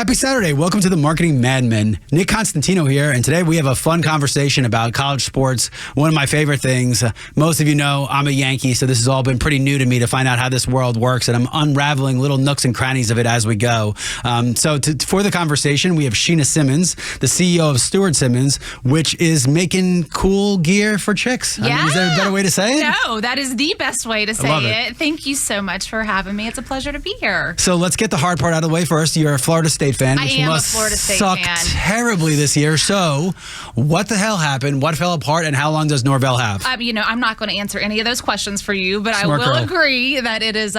Happy Saturday. Welcome to the Marketing MadMen. Nick Constantino here, and today we have a fun conversation about college sports, one of my favorite things. Most of you know I'm a Yankee, so this has all been pretty new to me to find out how this world works, and I'm unraveling little nooks and crannies of it as we go. For the conversation, we have Shena Simmons, the CEO of Stewart Simmons, which is making cool gear for chicks. Yeah. I mean, is there a better way to say it? No, that is the best way to say it. Thank you so much for having me. It's a pleasure to be here. So let's get the hard part out of the way first. You're a Florida State fan, which must suck terribly this year. So what the hell happened? What fell apart? And how long does Norvell have? I'm not going to answer any of those questions for you, but I will agree that it's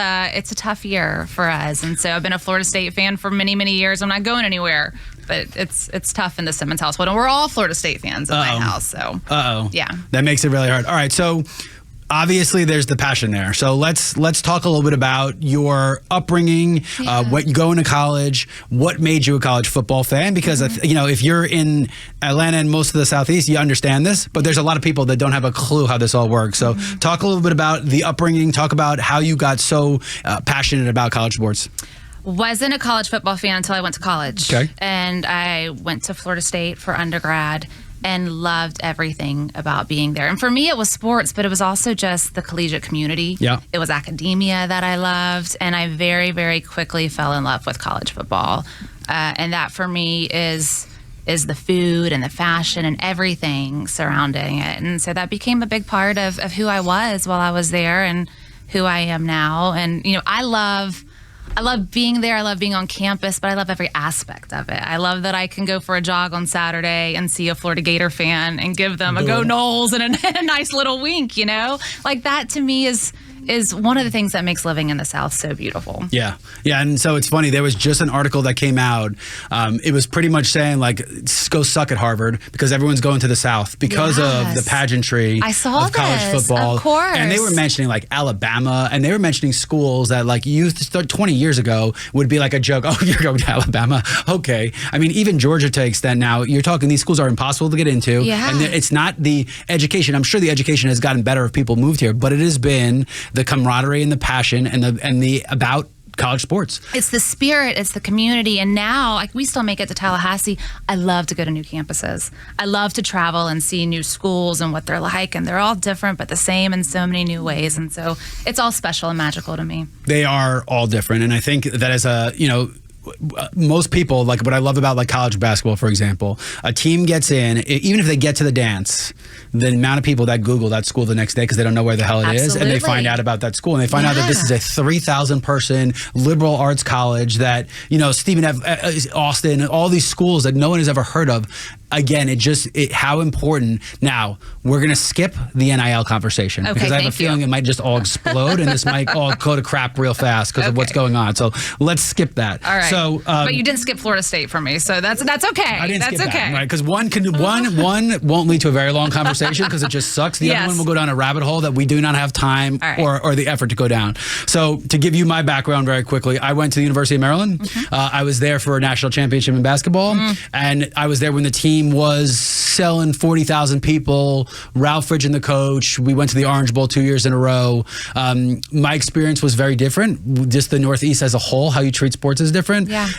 a tough year for us. And so I've been a Florida State fan for many, many years. I'm not going anywhere. But it's tough in the Simmons household. And we're all Florida State fans in my house. So yeah. That makes it really hard. All right, so obviously there's the passion there. So let's talk a little bit about your upbringing, what you go into college, what made you a college football fan, because if you're in Atlanta and most of the Southeast, you understand this, but there's a lot of people that don't have a clue how this all works. So talk a little bit about the upbringing, talk about how you got so passionate about college sports. Wasn't a college football fan until I went to college. Okay. And I went to Florida State for undergrad and loved everything about being there. And for me, it was sports, but it was also just the collegiate community. Yeah. It was academia that I loved, and I very, very quickly fell in love with college football. And that for me is the food and the fashion and everything surrounding it. And so that became a big part of who I was while I was there and who I am now. And, I love being there. I love being on campus, but I love every aspect of it. I love that I can go for a jog on Saturday and see a Florida Gator fan and give them a go Noles and a nice little wink, Like that to me is one of the things that makes living in the South so beautiful. Yeah. And so it's funny. There was just an article that came out. It was pretty much saying, go suck at Harvard because everyone's going to the South because of the pageantry of college football. Of course. And they were mentioning Alabama, and they were mentioning schools that 20 years ago would be like a joke. Oh, you're going to Alabama? Okay. I mean, even Georgia to an extent now, you're talking these schools are impossible to get into. Yeah. And it's not the education. I'm sure the education has gotten better if people moved here, but it has been the camaraderie and the passion and the about college sports. It's the spirit, it's the community, and now we still make it to Tallahassee. I love to go to new campuses. I love to travel and see new schools and what they're like, and they're all different but the same in so many new ways, and so it's all special and magical to me. They are all different, and I think that as most people, what I love about college basketball, for example, a team gets in, even if they get to the dance, the amount of people that Google that school the next day because they don't know where the hell it is, and they find out about that school, and they find out that this is a 3,000 person liberal arts college that, Stephen F. Austin, all these schools that no one has ever heard of. Again, how important. Now, we're going to skip the NIL conversation because I have a feeling it might just all explode and this might all go to crap real fast because of what's going on. So let's skip that. All right. So, but you didn't skip Florida State for me, so that's okay. I didn't skip that, right? Because one won't lead to a very long conversation because it just sucks. The other one will go down a rabbit hole that we do not have time or the effort to go down. So to give you my background very quickly, I went to the University of Maryland. I was there for a national championship in basketball, and I was there when the team was selling 40,000 people. Ralph Fridgen, the coach. We went to the Orange Bowl 2 years in a row. My experience was very different. Just the Northeast as a whole, how you treat sports is different. Yeah.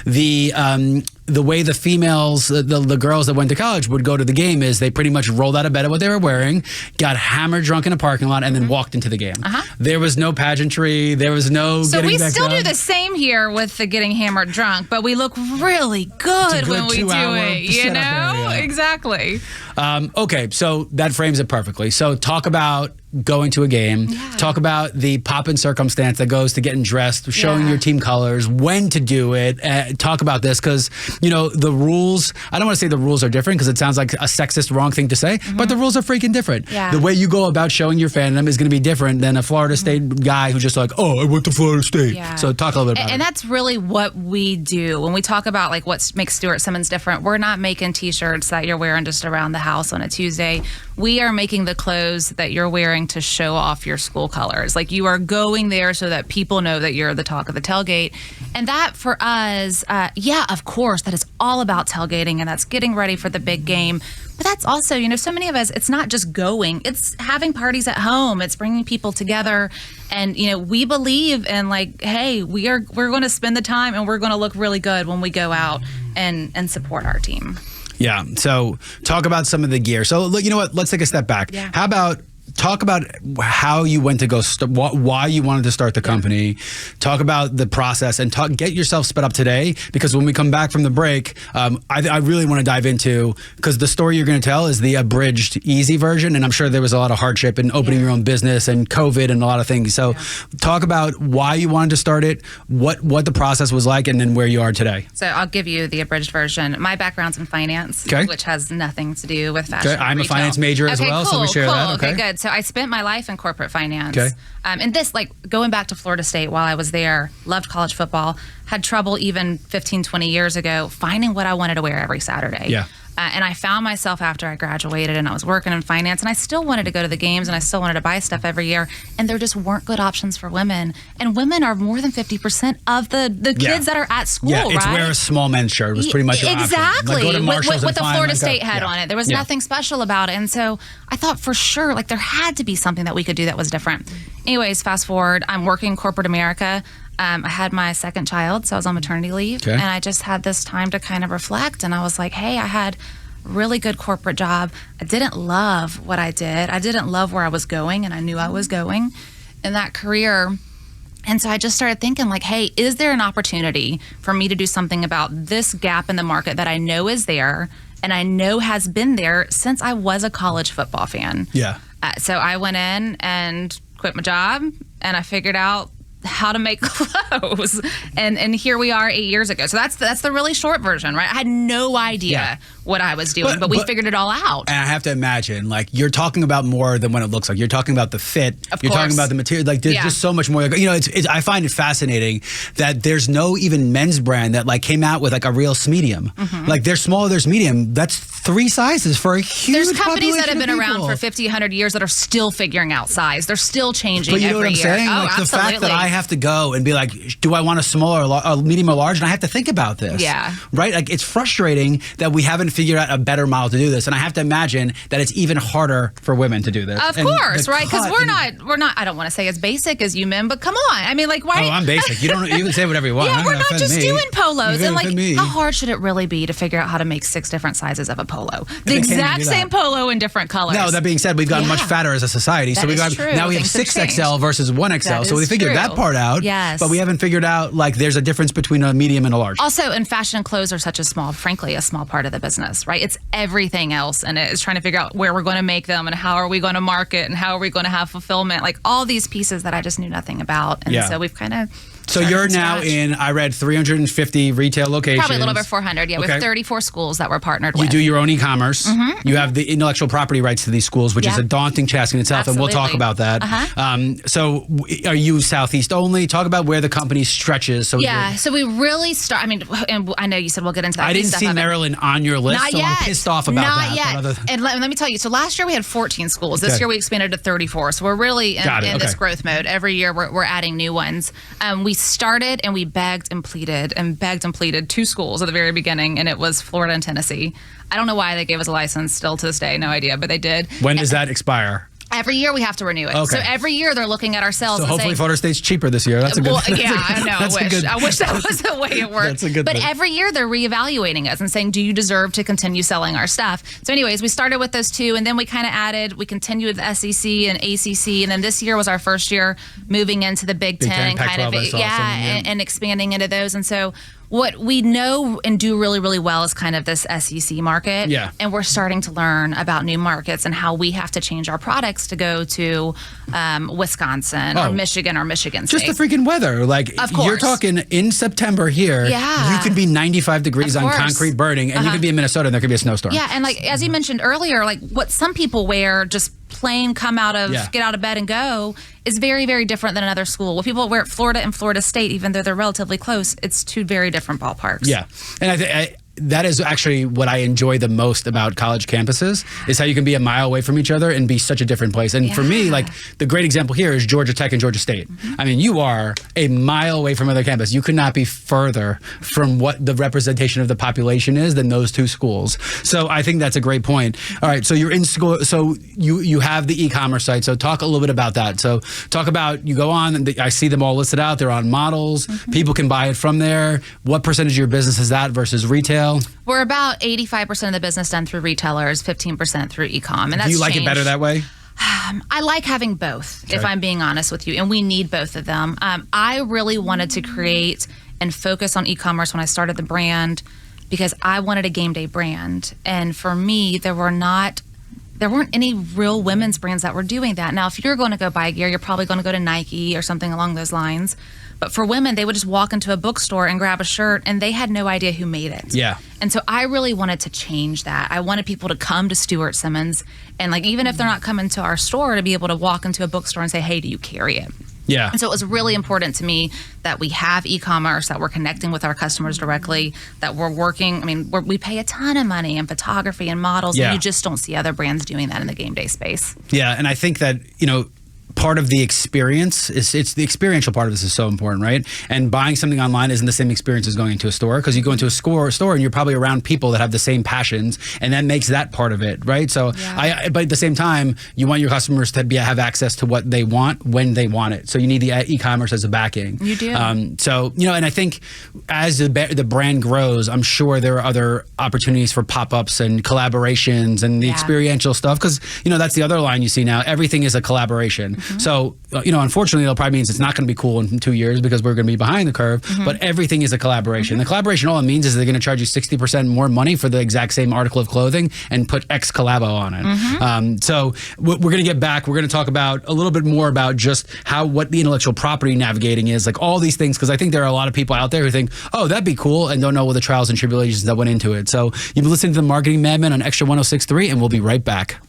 The way the females, the girls that went to college would go to the game is they pretty much rolled out of bed of what they were wearing, got hammered drunk in a parking lot, and then walked into the game. There was no pageantry. There was no getting back we still down. do the same here with the getting hammered drunk, but we look really good when we do it. Exactly. Okay, so that frames it perfectly. So talk about going to a game. Talk about the pop and circumstance that goes to getting dressed, showing your team colors, when to do it. Talk about this because, the rules, I don't want to say the rules are different because it sounds like a sexist, wrong thing to say, but the rules are freaking different. The way you go about showing your fandom is going to be different than a Florida State guy who's just I went to Florida State. So talk a little bit about it. And that's really what we do. When we talk about what makes Stewart Simmons different, we're not making t-shirts that you're wearing just around the house on a Tuesday. We are making the clothes that you're wearing to show off your school colors. You are going there so that people know that you're the talk of the tailgate. And that for us, of course, that is all about tailgating, and that's getting ready for the big game. But that's also, so many of us, it's not just going, it's having parties at home, it's bringing people together. And, we believe in like, hey, we're going to spend the time and we're going to look really good when we go out and support our team. Yeah. So talk about some of the gear. So look, you know what? Let's take a step back. Yeah. How about talk about how you went to go, why you wanted to start the company. Talk about the process and get yourself sped up today. Because when we come back from the break, I really want to dive into, because the story you're going to tell is the abridged, easy version. And I'm sure there was a lot of hardship in opening your own business and COVID and a lot of things. So talk about why you wanted to start it, what the process was like, and then where you are today. So I'll give you the abridged version. My background's in finance, which has nothing to do with fashion. Okay. I'm a finance major as well, so we share that. Okay, good. So I spent my life in corporate finance. Okay. And this, going back to Florida State while I was there, loved college football, had trouble even 15, 20 years ago finding what I wanted to wear every Saturday. Yeah. And I found myself after I graduated and I was working in finance, and I still wanted to go to the games and I still wanted to buy stuff every year. And there just weren't good options for women. And women are more than 50% of the kids that are at school, right? Yeah, it's wear a small men's shirt was pretty much your option. Exactly. Go to Marshalls with the and Florida State head on it. There was Yeah. nothing special about it. And so I thought for sure, there had to be something that we could do that was different. Anyways, fast forward, I'm working corporate America. I had my second child, so I was on maternity leave. And I just had this time to kind of reflect. And I was like, hey, I had really good corporate job. I didn't love what I did. I didn't love where I was going, and I knew I was going in that career. And so I just started thinking hey, is there an opportunity for me to do something about this gap in the market that I know is there and I know has been there since I was a college football fan? Yeah. So I went in and quit my job, and I figured out how to make clothes, and here we are 8 years ago. So that's the really short version, right? I had no idea what I was doing, but we figured it all out. And I have to imagine, you're talking about more than what it looks like. You're talking about the fit. You're talking about the material. There's just so much more. I find it fascinating that there's no even men's brand that came out with a real medium. There's small, there's medium. That's 3 sizes for a huge There's companies that have been population of around people. for 50, 100 years that are still figuring out size. They're still changing But you know every what I'm year. saying? Oh, The absolutely. fact that I have to go and be do I want a small or a medium or large? And I have to think about this. Yeah. Right? It's frustrating that we haven't figured out a better model to do this. And I have to imagine that it's even harder for women to do this. Of course, right? Because we're not, I don't want to say as basic as you men, but come on. I mean, why? Oh, I'm basic. You can say whatever you want. Yeah, we're not just doing polos. You're And me. how hard should it really be to figure out how to make 6 different sizes of a polo? The can't exact do same that. polo in different colors. No, that being said, we've gotten much fatter as a society. That so is true. now we have Things have 6XL versus 1XL. That So we is figured true. that part out. Yes. But we haven't figured out there's a difference between a medium and a large. Also, in fashion, clothes are such a small part of the business, right? It's everything else, and it's trying to figure out where we're going to make them and how are we going to market and how are we going to have fulfillment, all these pieces that I just knew nothing about. And so we've kind of So you're now in, I read, 350 retail locations. probably a little over 400. Yeah, we have 34 schools that we're partnered with. You do your own e-commerce. You have the intellectual property rights to these schools, which is a daunting task in itself, and we'll talk about that. So are you Southeast only? Talk about where the company stretches. So so we really start. I mean, and I know you said we'll get into that. I didn't see Maryland on your list, Not so yet. I'm pissed off about Not that. Yet. And let me tell you. So last year we had 14 schools. This year we expanded to 34. So we're really in this growth mode. Every year we're adding new ones. We started and we begged and pleaded 2 schools at the very beginning, and it was Florida and Tennessee. I don't know why they gave us a license still to this day, no idea, but they did. When does that expire? Every year we have to renew it. Okay. So every year they're looking at ourselves So and hopefully saying, Florida State's cheaper this year. That's a good thing. Yeah, I know. I wish that was the way it worked. That's a good but thing. every year they're reevaluating us and saying, do you deserve to continue selling our stuff? So anyways, we started with those 2, and then we kind of we continued with the SEC and ACC, and then this year was our first year moving into the Big Ten and kind of, and expanding into those. And so what we know and do really, really well is kind of this SEC market. Yeah. And we're starting to learn about new markets and how we have to change our products to go to Wisconsin or Michigan State. Just the freaking weather. Of course. You're talking in September here. Yeah. You could be 95 degrees on concrete burning, and you could be in Minnesota and there could be a snowstorm. Yeah, and as you mentioned earlier, what some people wear, just plain get out of bed and go, is very, very different than another school. What people wear at Florida and Florida State, even though they're relatively close, it's 2 very different ballparks. Yeah. And that is actually what I enjoy the most about college campuses, is how you can be a mile away from each other and be such a different place. And for me, like, the great example here is Georgia Tech and Georgia State. I mean, you are a mile away from other campus. You could not be further from what the representation of the population is than those two schools. So I think that's a great point. All right, so you're in school, so you have the e-commerce site. So talk a little bit about that. So talk about, you go on, and I see them all listed out. They're on models. People can buy it from there. What percentage of your business is that versus retail? We're about 85% of the business done through retailers, 15% through e-com. And that's Do you like it better that way? I like having both, if I'm being honest with you, and we need both of them. I really wanted to create and focus on e-commerce when I started the brand because I wanted a game day brand. And for me, there weren't any real women's brands that were doing that. Now, if you're going to go buy gear, you're probably going to go to Nike or something along those lines. But for women, they would just walk into a bookstore and grab a shirt, and they had no idea who made it. Yeah. And so I really wanted to change that. I wanted people to come to Stewart Simmons, and like, even if they're not coming to our store, to be able to walk into a bookstore and say, hey, do you carry it? Yeah. And so it was really important to me that we have e-commerce, that we're connecting with our customers directly, that we're working. I mean, we pay a ton of money in photography and models, and you just don't see other brands doing that in the game day space. Yeah, and I think that, part of the experience it's the experiential part of this is so important, right? And buying something online isn't the same experience as going into a store, because you go into a store and you're probably around people that have the same passions, and that makes that part of it, right? So but at the same time, you want your customers to have access to what they want when they want it. So you need the e-commerce as a backing. You do. And I think as the brand grows, I'm sure there are other opportunities for pop-ups and collaborations and the experiential stuff, because that's the other line you see now. Everything is a collaboration. So, unfortunately, it probably means it's not going to be cool in 2 years because we're going to be behind the curve, but everything is a collaboration. The collaboration, all it means is they're going to charge you 60% more money for the exact same article of clothing and put X collabo on it. So we're going to get back. We're going to talk about a little bit more about just what the intellectual property navigating is, like all these things, because I think there are a lot of people out there who think, oh, that'd be cool, and don't know what the trials and tribulations that went into it. So you've been listening to the Marketing MadMen on Extra 106.3, and we'll be right back.